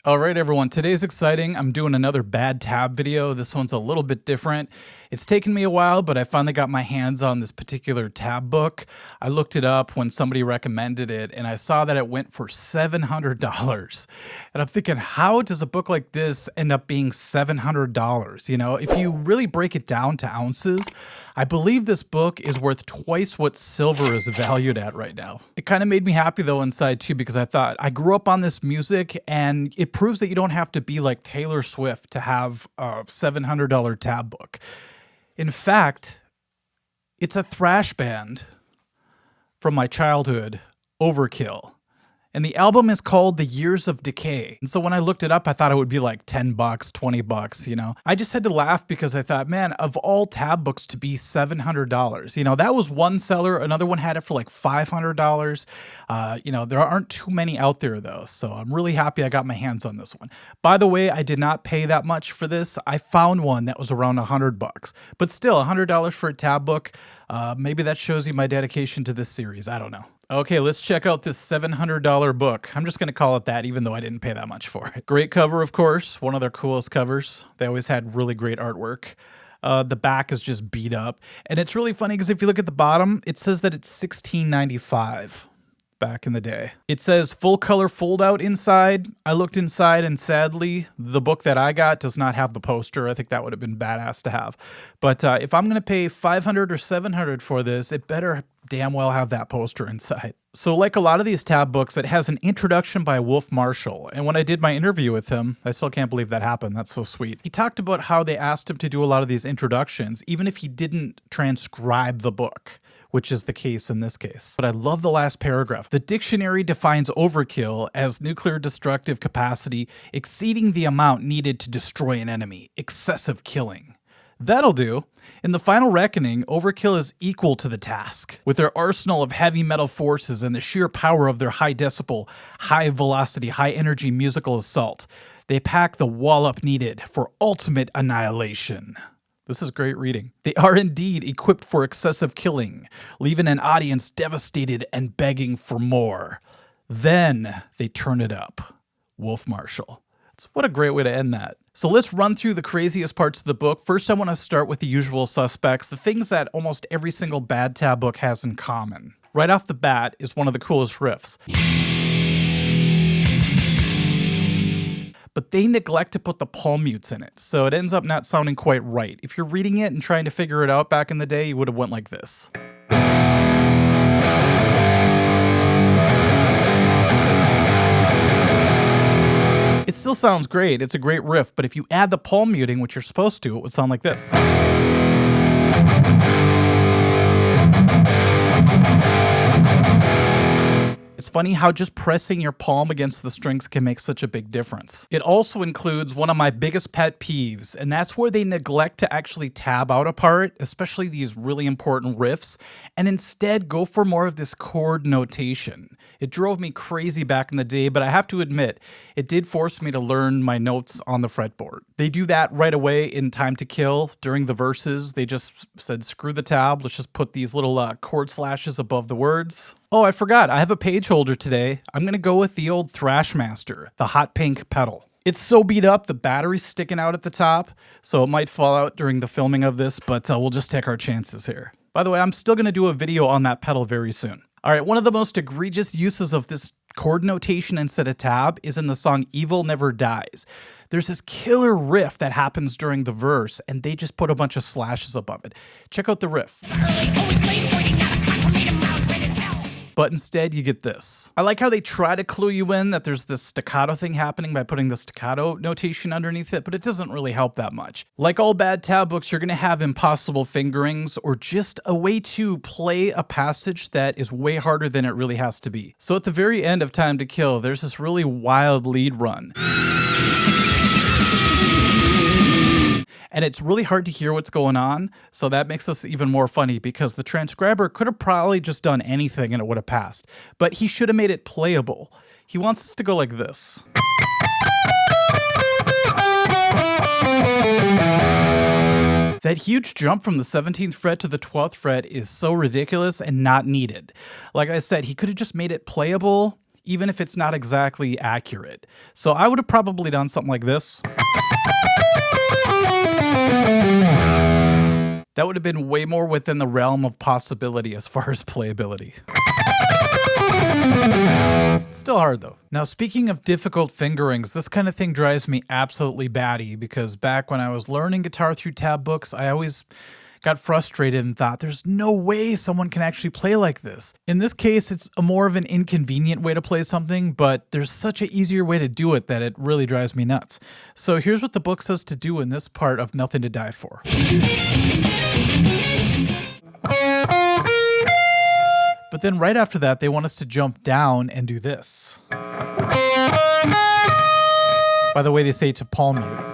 All right, everyone, today's exciting. I'm doing another bad tab video. This one's a little bit different. It's taken me a while, but I finally got my hands on this particular tab book. I looked it up when somebody recommended it, and I saw that it went for $700. And I'm thinking, how does a book like this end up being $700? You know, if you really break it down to ounces, I believe this book is worth twice what silver is valued at right now. It kind of made me happy though inside too, because I thought I grew up on this music, and it proves that you don't have to be like Taylor Swift to have a $700 tab book. In fact, it's a thrash band from my childhood, Overkill. And the album is called The Years of Decay. And so when I looked it up, I thought it would be like $10, $20, you know. I just had to laugh because I thought, man, of all tab books to be $700, you know, that was one seller. Another one had it for like $500. You know, there aren't too many out there though. So I'm really happy I got my hands on this one. By the way, I did not pay that much for this. I found one that was around $100, but still $100 for a tab book. Maybe that shows you my dedication to this series. I don't know. Okay, let's check out this $700 book. I'm just going to call it that, even though I didn't pay that much for it. Great cover, of course. One of their coolest covers. They always had really great artwork. The back is just beat up. And it's really funny because if you look at the bottom, it says that it's $16.95 back in the day. It says full color fold out inside. I looked inside and sadly, the book that I got does not have the poster. I think that would have been badass to have. But if I'm going to pay $500 or $700 for this, it better damn well have that poster inside. So like a lot of these tab books, it has an introduction by Wolf Marshall. And when I did my interview with him, I still can't believe that happened. That's so sweet. He talked about how they asked him to do a lot of these introductions, even if he didn't transcribe the book, which is the case in this case. But I love the last paragraph. The dictionary defines overkill as nuclear destructive capacity exceeding the amount needed to destroy an enemy, excessive killing. That'll do. In the final reckoning, Overkill is equal to the task. With their arsenal of heavy metal forces and the sheer power of their high decibel, high velocity, high energy musical assault, they pack the wallop needed for ultimate annihilation. This is great reading. They are indeed equipped for excessive killing, leaving an audience devastated and begging for more. Then they turn it up. Wolf Marshall. What a great way to end that. So let's run through the craziest parts of the book. First, I want to start with the usual suspects, the things that almost every single bad tab book has in common. Right off the bat is one of the coolest riffs. But they neglect to put the palm mutes in it, so it ends up not sounding quite right. If you're reading it and trying to figure it out back in the day, you would have went like this. It still sounds great, it's a great riff, but if you add the palm muting, which you're supposed to, it would sound like this. It's funny how just pressing your palm against the strings can make such a big difference. It also includes one of my biggest pet peeves, and that's where they neglect to actually tab out a part, especially these really important riffs, and instead go for more of this chord notation. It drove me crazy back in the day, but I have to admit, it did force me to learn my notes on the fretboard. They do that right away in Time to Kill. During the verses, they just said, screw the tab, let's just put these little chord slashes above the words. Oh, I forgot, I have a page holder today. I'm going to go with the old Thrashmaster, the hot pink pedal. It's so beat up, the battery's sticking out at the top, so it might fall out during the filming of this, but we'll just take our chances here. By the way, I'm still going to do a video on that pedal very soon. All right, one of the most egregious uses of this chord notation instead of tab is in the song Evil Never Dies. There's this killer riff that happens during the verse, and they just put a bunch of slashes above it. Check out the riff. But instead you get this. I like how they try to clue you in that there's this staccato thing happening by putting the staccato notation underneath it, but it doesn't really help that much. Like all bad tab books, you're gonna have impossible fingerings or just a way to play a passage that is way harder than it really has to be. So at the very end of Time to Kill, there's this really wild lead run. And it's really hard to hear what's going on, so that makes this even more funny because the transcriber could have probably just done anything and it would have passed. But he should have made it playable. He wants us to go like this. That huge jump from the 17th fret to the 12th fret is so ridiculous and not needed. Like I said, he could have just made it playable. even if it's not exactly accurate. So I would have probably done something like this. That would have been way more within the realm of possibility as far as playability. Still hard though. Now, speaking of difficult fingerings, this kind of thing drives me absolutely batty because back when I was learning guitar through tab books, I always got frustrated and thought there's no way someone can actually play like this. In this case, it's a more of an inconvenient way to play something, but there's such an easier way to do it that it really drives me nuts. So here's what the book says to do in this part of Nothing to Die For. But then right after that, they want us to jump down and do this. By the way, they say to palm mute.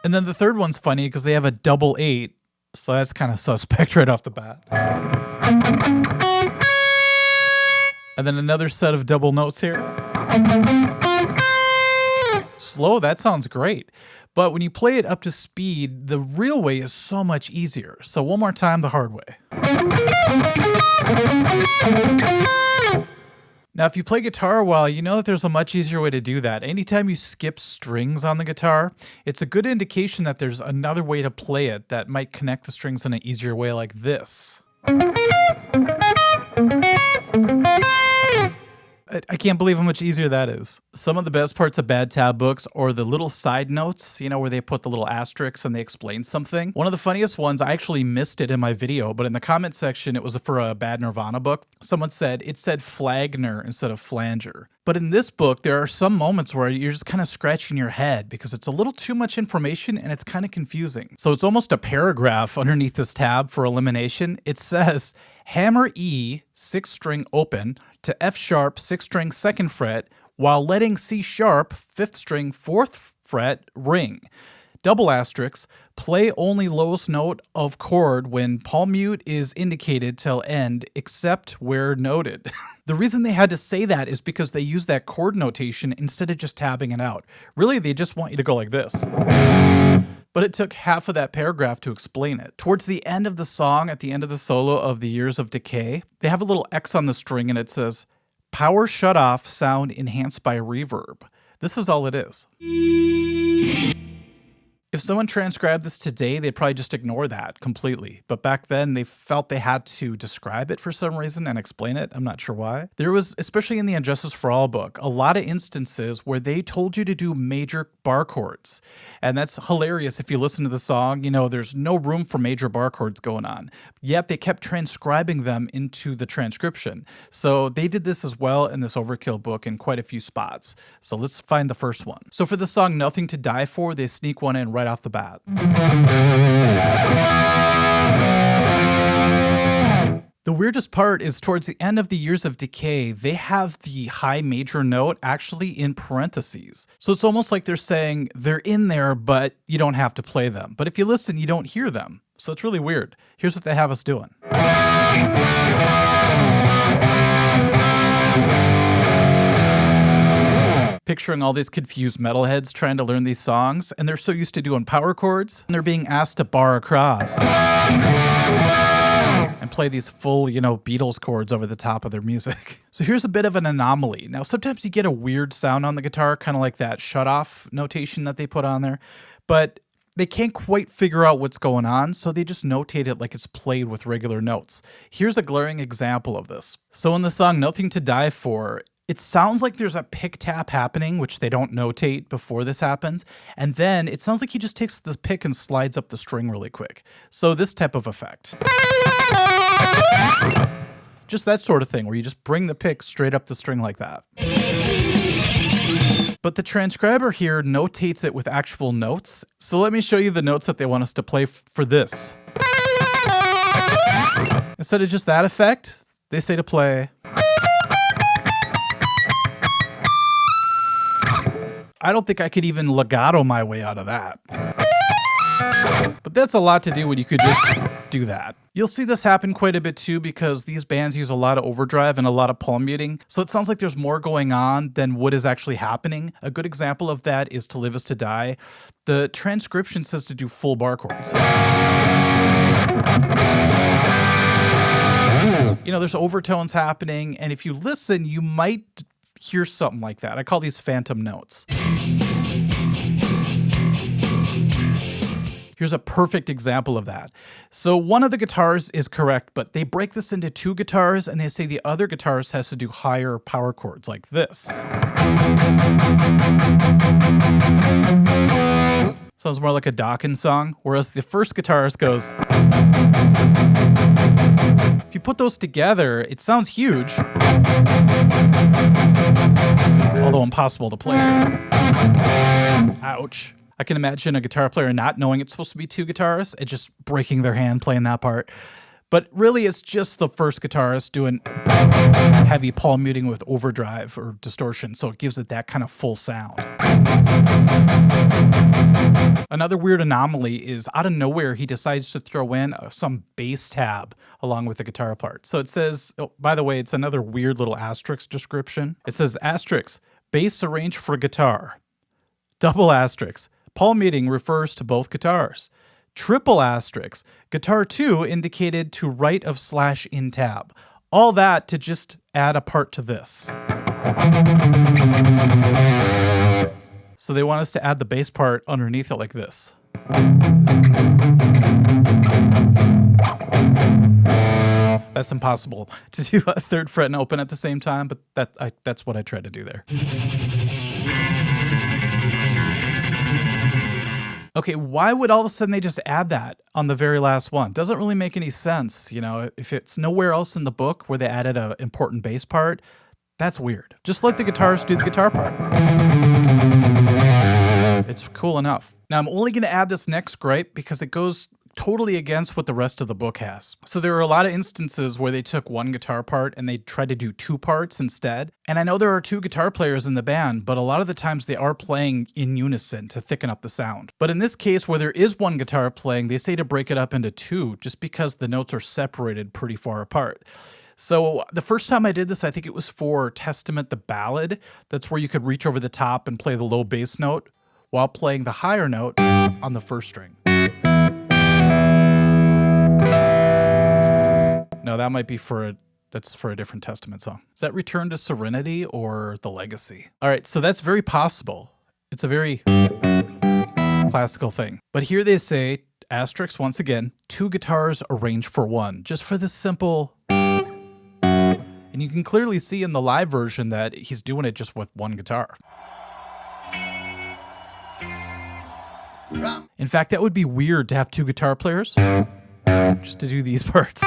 And then the third one's funny because they have a double 8, so that's kind of suspect right off the bat. And then another set of double notes here. Slow, that sounds great. But when you play it up to speed, the real way is so much easier. So one more time, the hard way. Now, if you play guitar a while, you know that there's a much easier way to do that. Anytime you skip strings on the guitar, it's a good indication that there's another way to play it that might connect the strings in an easier way like this. I can't believe how much easier that is. Some of the best parts of bad tab books are the little side notes, you know, where they put the little asterisks and they explain something. One of the funniest ones, I actually missed it in my video, but in the comment section, it was for a bad Nirvana book. Someone said it said Flagner instead of flanger. But in this book, there are some moments where you're just kind of scratching your head because it's a little too much information and it's kind of confusing. So it's almost a paragraph underneath this tab for elimination. It says, hammer E, 6th string open, to F sharp, 6th string, 2nd fret, while letting C sharp, 5th string, 4th fret, ring. Double asterisk, play only lowest note of chord when palm mute is indicated till end, except where noted. The reason they had to say that is because they use that chord notation instead of just tabbing it out. Really, they just want you to go like this. But it took half of that paragraph to explain it. Towards the end of the song, at the end of the solo of The Years of Decay, they have a little X on the string and it says, power shut off, sound enhanced by reverb. This is all it is. If someone transcribed this today, they'd probably just ignore that completely. But back then, they felt they had to describe it for some reason and explain it. I'm not sure why. There was, especially in the Injustice for All book, a lot of instances where they told you to do major bar chords. And that's hilarious if you listen to the song. You know, there's no room for major bar chords going on. Yet they kept transcribing them into the transcription. So they did this as well in this Overkill book in quite a few spots. So let's find the first one. So for the song Nothing to Die For, they sneak one in right off the bat. The weirdest part is towards the end of The Years of Decay, they have the high major note actually in parentheses. So it's almost like they're saying they're in there, but you don't have to play them. But if you listen, you don't hear them. So it's really weird. Here's what they have us doing. Picturing all these confused metalheads trying to learn these songs, and they're so used to doing power chords, and they're being asked to bar across and play these full, you know, Beatles chords over the top of their music. So here's a bit of an anomaly. Now, sometimes you get a weird sound on the guitar, kind of like that shut-off notation that they put on there, but they can't quite figure out what's going on, so they just notate it like it's played with regular notes. Here's a glaring example of this. So in the song Nothing to Die For, it sounds like there's a pick tap happening, which they don't notate before this happens. And then it sounds like he just takes the pick and slides up the string really quick. So this type of effect. Just that sort of thing where you just bring the pick straight up the string like that. But the transcriber here notates it with actual notes. So let me show you the notes that they want us to play for this. Instead of just that effect, they say to play. I don't think I could even legato my way out of that. But that's a lot to do when you could just do that. You'll see this happen quite a bit too because these bands use a lot of overdrive and a lot of palm muting. So it sounds like there's more going on than what is actually happening. A good example of that is To Live Is To Die. The transcription says to do full bar chords. There's overtones happening, and if you listen, you might hear something like that. I call these phantom notes. Here's a perfect example of that. So one of the guitars is correct, but they break this into two guitars, and they say the other guitarist has to do higher power chords like this. Sounds more like a Dawkins song, whereas the first guitarist goes. If you put those together, it sounds huge, although impossible to play. Ouch. I can imagine a guitar player not knowing it's supposed to be two guitarists and just breaking their hand playing that part. But really, it's just the first guitarist doing heavy palm muting with overdrive or distortion, so it gives it that kind of full sound. Another weird anomaly is out of nowhere, he decides to throw in some bass tab along with the guitar part. So it says, oh, by the way, it's another weird little asterisk description. It says asterisk, bass arranged for guitar. Double asterisk, palm muting refers to both guitars. Triple asterisk, guitar 2 indicated to right of /in tab. All that to just add a part to this. So they want us to add the bass part underneath it like this. That's impossible to do a third fret and open at the same time, but that's what I tried to do there. Okay, why would all of a sudden they just add that on the very last one? Doesn't really make any sense. If it's nowhere else in the book where they added an important bass part, that's weird. Just let the guitarist do the guitar part. It's cool enough. Now, I'm only going to add this next gripe because it goes totally against what the rest of the book has. So there are a lot of instances where they took one guitar part and they tried to do two parts instead. And I know there are two guitar players in the band, but a lot of the times they are playing in unison to thicken up the sound. But in this case, where there is one guitar playing, they say to break it up into two just because the notes are separated pretty far apart. So the first time I did this, I think it was for Testament the Ballad. That's where you could reach over the top and play the low bass note while playing the higher note on the first string. No, that might be that's for a different Testament song. Is that Return to Serenity or The Legacy? All right, so that's very possible. It's a very classical thing. But here they say, asterisk once again, two guitars arranged for one, just for this simple. And you can clearly see in the live version that he's doing it just with one guitar. In fact, that would be weird to have two guitar players just to do these parts.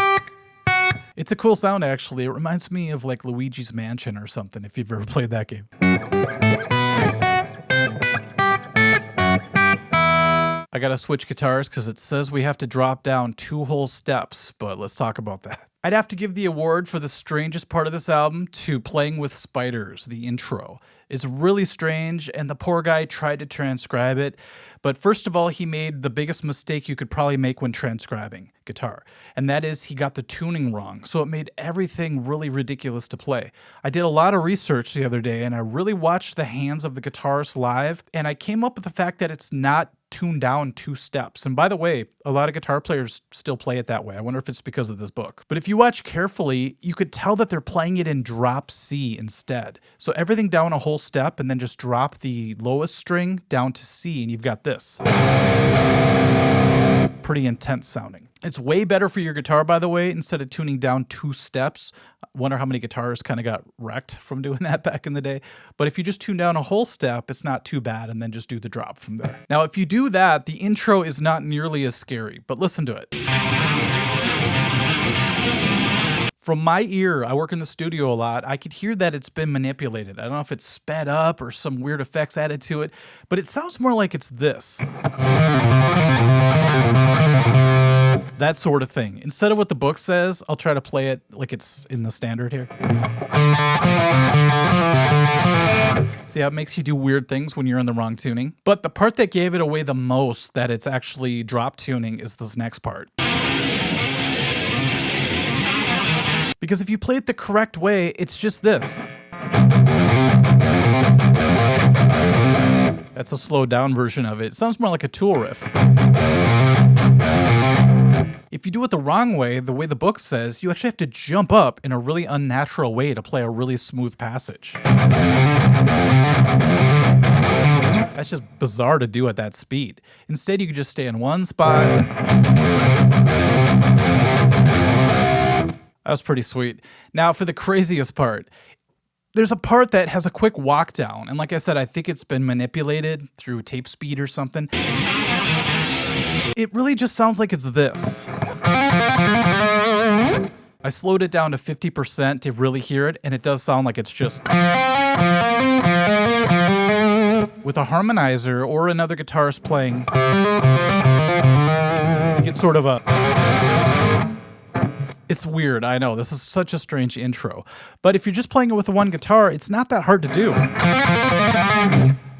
It's a cool sound, actually. It reminds me of like Luigi's Mansion or something, if you've ever played that game. I gotta switch guitars because it says we have to drop down 2 whole steps, but let's talk about that. I'd have to give the award for the strangest part of this album to Playing with Spiders, the intro. It's really strange, and the poor guy tried to transcribe it. But first of all, he made the biggest mistake you could probably make when transcribing guitar, and that is he got the tuning wrong. So it made everything really ridiculous to play. I did a lot of research the other day, and I really watched the hands of the guitarist live, and I came up with the fact that it's not tuned down 2 steps. And by the way, a lot of guitar players still play it that way. I wonder if it's because of this book. But if you watch carefully, you could tell that they're playing it in drop C instead. So everything down a whole step and then just drop the lowest string down to C, and you've got this. Pretty intense sounding. It's way better for your guitar, by the way, instead of tuning down 2 steps. I wonder how many guitarists kind of got wrecked from doing that back in the day. But if you just tune down a whole step, it's not too bad, and then just do the drop from there. Now, if you do that, the intro is not nearly as scary, but listen to it. From my ear, I work in the studio a lot, I could hear that it's been manipulated. I don't know if it's sped up or some weird effects added to it, but it sounds more like it's this. That sort of thing. Instead of what the book says, I'll try to play it like it's in the standard here. See how it makes you do weird things when you're in the wrong tuning? But the part that gave it away the most that it's actually drop tuning is this next part. Because if you play it the correct way, it's just this. That's a slowed down version of it. It sounds more like a Tool riff. If you do it the wrong way the book says, you actually have to jump up in a really unnatural way to play a really smooth passage. That's just bizarre to do at that speed. Instead, you could just stay in one spot. That was pretty sweet. Now for the craziest part. There's a part that has a quick walk down, and like I said, I think it's been manipulated through tape speed or something. It really just sounds like it's this. I slowed it down to 50% to really hear it, and it does sound like it's just with a harmonizer or another guitarist playing. So you get sort of a... It's weird, I know. This is such a strange intro. But if you're just playing it with one guitar, it's not that hard to do.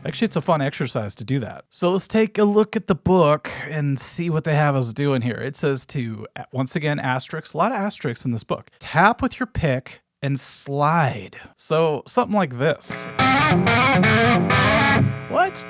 Actually, it's a fun exercise to do that. So let's take a look at the book and see what they have us doing here. It says to, once again, asterisks. A lot of asterisks in this book. Tap with your pick and slide. So something like this. What?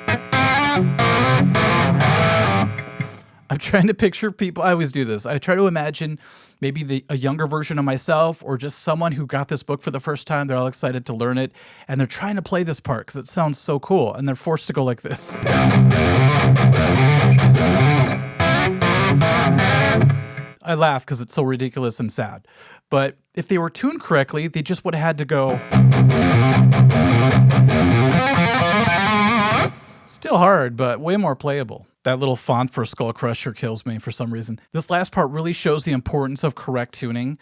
I'm trying to picture people. I always do this. I try to imagine maybe a younger version of myself or just someone who got this book for the first time. They're all excited to learn it and they're trying to play this part because it sounds so cool and they're forced to go like this. I laugh because it's so ridiculous and sad. But if they were tuned correctly, they just would have had to go. Still hard, but way more playable. That little font for Skull Crusher kills me for some reason. This last part really shows the importance of correct tuning.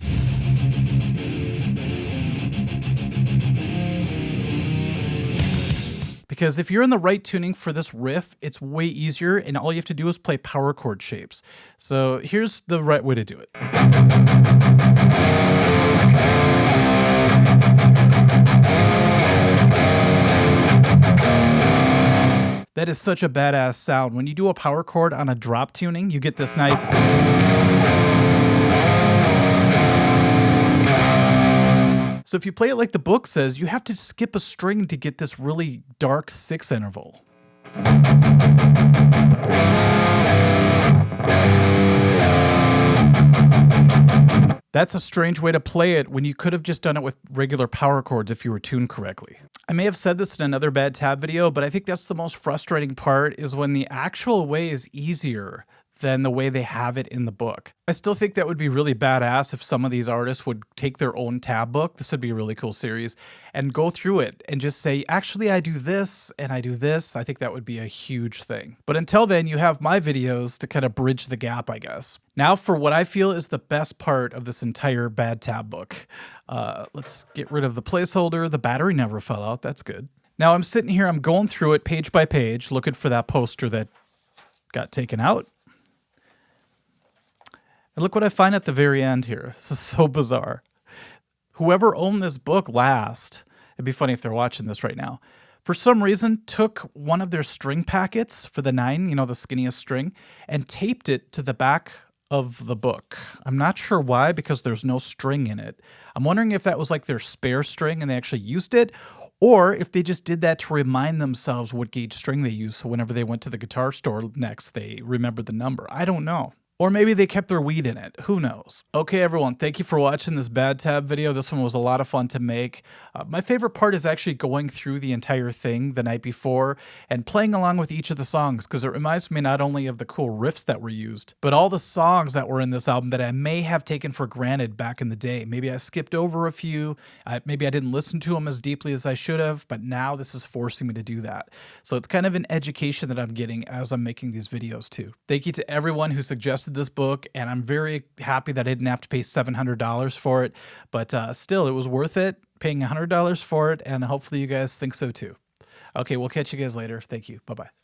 Because if you're in the right tuning for this riff, it's way easier and all you have to do is play power chord shapes. So here's the right way to do it. That is such a badass sound. When you do a power chord on a drop tuning, you get this nice... So if you play it like the book says, you have to skip a string to get this really dark 6 interval. That's a strange way to play it when you could have just done it with regular power chords if you were tuned correctly. I may have said this in another Bad Tab video, but I think that's the most frustrating part is when the actual way is easier than the way they have it in the book. I still think that would be really badass if some of these artists would take their own tab book, this would be a really cool series, and go through it and just say, actually I do this and I do this. I think that would be a huge thing. But until then, you have my videos to kind of bridge the gap, I guess. Now for what I feel is the best part of this entire Bad Tab book. Let's get rid of the placeholder. The battery never fell out, that's good. Now I'm sitting here, I'm going through it page by page, looking for that poster that got taken out. And look what I find at the very end here. This is so bizarre. Whoever owned this book last, it'd be funny if they're watching this right now, for some reason took one of their string packets for the 9, you know, the skinniest string, and taped it to the back of the book. I'm not sure why, because there's no string in it. I'm wondering if that was like their spare string and they actually used it, or if they just did that to remind themselves what gauge string they used, so whenever they went to the guitar store next, they remembered the number. I don't know. Or maybe they kept their weed in it. Who knows? Okay, everyone, thank you for watching this Bad Tab video. This one was a lot of fun to make. My favorite part is actually going through the entire thing the night before and playing along with each of the songs, because it reminds me not only of the cool riffs that were used, but all the songs that were in this album that I may have taken for granted back in the day. Maybe I skipped over a few. Maybe I didn't listen to them as deeply as I should have, but now this is forcing me to do that. So it's kind of an education that I'm getting as I'm making these videos too. Thank you to everyone who suggested this book, and I'm very happy that I didn't have to pay $700 for it, but still it was worth it paying $100 for it, and hopefully you guys think so too. Okay, we'll catch you guys later. Thank you. Bye-bye.